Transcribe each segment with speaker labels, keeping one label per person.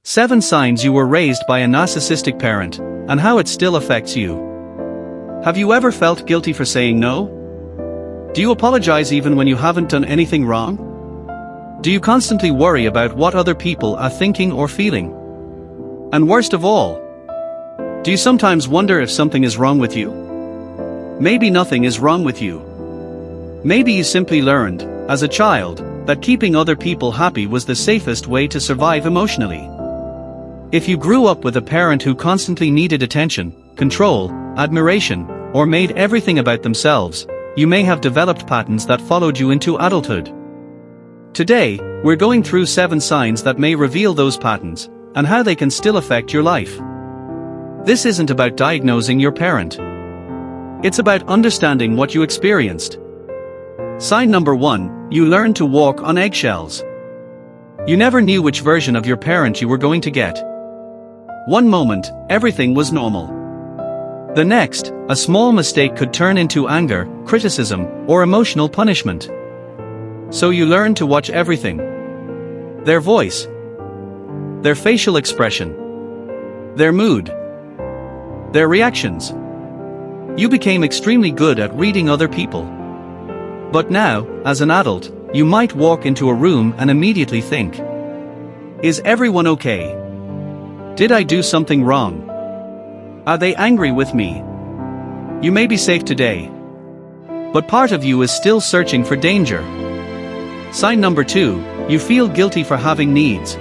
Speaker 1: 7 signs you were raised by a narcissistic parent, and how it still affects you. Have you ever felt guilty for saying no? Do you apologize even when you haven't done anything wrong? Do you constantly worry about what other people are thinking or feeling? And worst of all, do you sometimes wonder if something is wrong with you? Maybe nothing is wrong with you. Maybe you simply learned, as a child, that keeping other people happy was the safest way to survive emotionally. If you grew up with a parent who constantly needed attention, control, admiration, or made everything about themselves, you may have developed patterns that followed you into adulthood. Today, we're going through 7 signs that may reveal those patterns, and how they can still affect your life. This isn't about diagnosing your parent. It's about understanding what you experienced. Sign number 1, you learned to walk on eggshells. You never knew which version of your parent you were going to get. One moment, everything was normal. The next, a small mistake could turn into anger, criticism, or emotional punishment. So you learned to watch everything. Their voice, their facial expression, their mood, their reactions. You became extremely good at reading other people. But now, as an adult, you might walk into a room and immediately think, is everyone okay? Did I do something wrong? Are they angry with me? You may be safe today, but part of you is still searching for danger. Sign number 2, you feel guilty for having needs.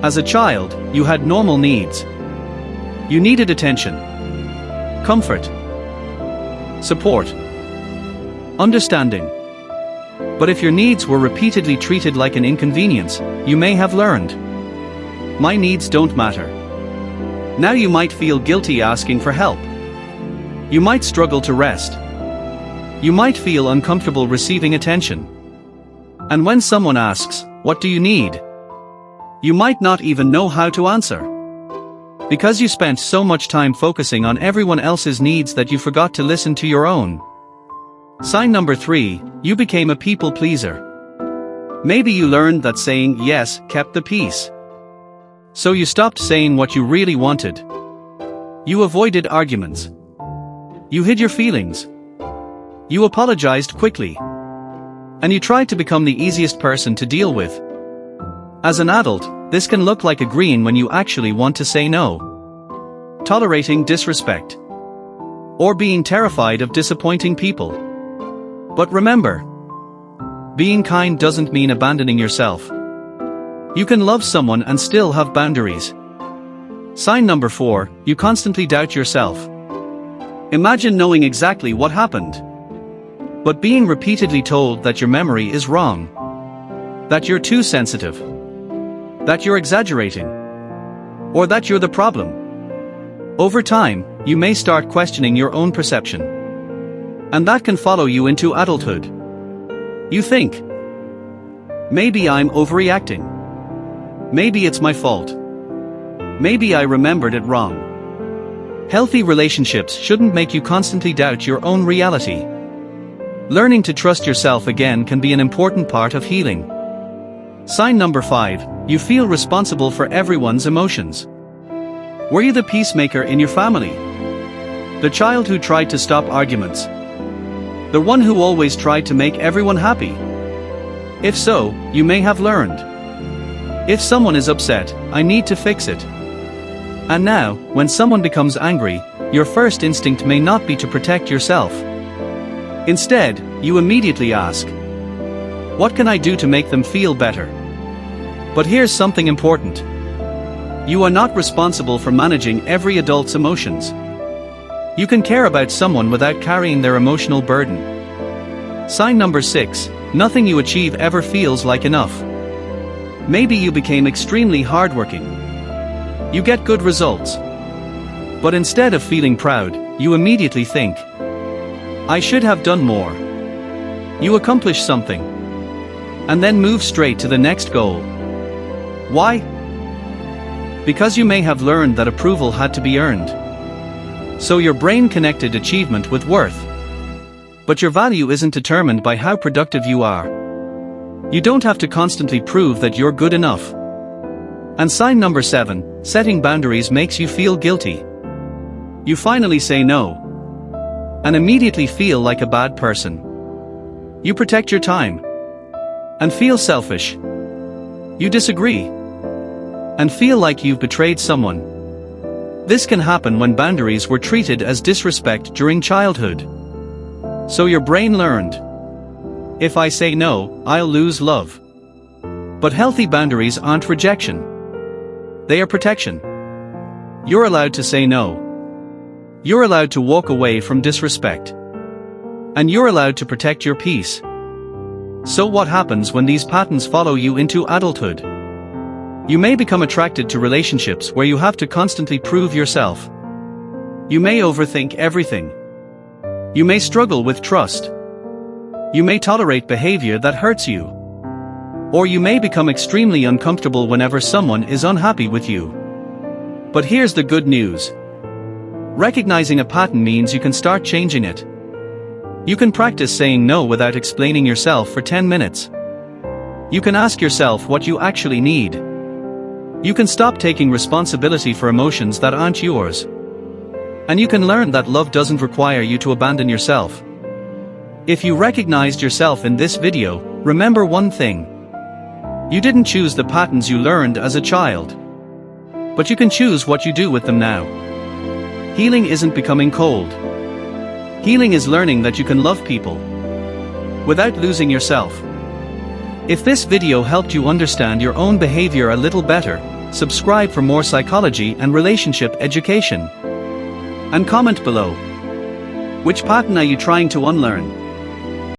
Speaker 1: As a child, you had normal needs. You needed attention, comfort, support, understanding. But if your needs were repeatedly treated like an inconvenience, you may have learned, my needs don't matter. Now you might feel guilty asking for help. You might struggle to rest. You might feel uncomfortable receiving attention. And when someone asks, what do you need? You might not even know how to answer. Because you spent so much time focusing on everyone else's needs that you forgot to listen to your own. Sign number 3, you became a people pleaser. Maybe you learned that saying yes kept the peace. So you stopped saying what you really wanted. You avoided arguments. You hid your feelings. You apologized quickly. And you tried to become the easiest person to deal with. As an adult, this can look like agreeing when you actually want to say no. Tolerating disrespect. Or being terrified of disappointing people. But remember, being kind doesn't mean abandoning yourself. You can love someone and still have boundaries. Sign number 4, you constantly doubt yourself. Imagine knowing exactly what happened, but being repeatedly told that your memory is wrong, that you're too sensitive, that you're exaggerating, or that you're the problem. Over time, you may start questioning your own perception. And that can follow you into adulthood. You think, maybe I'm overreacting. Maybe it's my fault. Maybe I remembered it wrong. Healthy relationships shouldn't make you constantly doubt your own reality. Learning to trust yourself again can be an important part of healing. Sign number 5, you feel responsible for everyone's emotions. Were you the peacemaker in your family? The child who tried to stop arguments? The one who always tried to make everyone happy? If so, you may have learned, if someone is upset, I need to fix it. And now, when someone becomes angry, your first instinct may not be to protect yourself. Instead, you immediately ask, what can I do to make them feel better? But here's something important. You are not responsible for managing every adult's emotions. You can care about someone without carrying their emotional burden. Sign number 6, nothing you achieve ever feels like enough. Maybe you became extremely hardworking. You get good results. But instead of feeling proud, you immediately think, I should have done more. You accomplish something, and then move straight to the next goal. Why? Because you may have learned that approval had to be earned. So your brain connected achievement with worth. But your value isn't determined by how productive you are. You don't have to constantly prove that you're good enough. And sign number 7, setting boundaries makes you feel guilty. You finally say no. And immediately feel like a bad person. You protect your time. And feel selfish. You disagree. And feel like you've betrayed someone. This can happen when boundaries were treated as disrespect during childhood. So your brain learned, if I say no, I'll lose love. But healthy boundaries aren't rejection. They are protection. You're allowed to say no. You're allowed to walk away from disrespect. And you're allowed to protect your peace. So what happens when these patterns follow you into adulthood? You may become attracted to relationships where you have to constantly prove yourself. You may overthink everything. You may struggle with trust. You may tolerate behavior that hurts you. Or you may become extremely uncomfortable whenever someone is unhappy with you. But here's the good news. Recognizing a pattern means you can start changing it. You can practice saying no without explaining yourself for 10 minutes. You can ask yourself what you actually need. You can stop taking responsibility for emotions that aren't yours. And you can learn that love doesn't require you to abandon yourself. If you recognized yourself in this video, remember one thing. You didn't choose the patterns you learned as a child. But you can choose what you do with them now. Healing isn't becoming cold. Healing is learning that you can love people without losing yourself. If this video helped you understand your own behavior a little better, subscribe for more psychology and relationship education. And comment below. Which pattern are you trying to unlearn?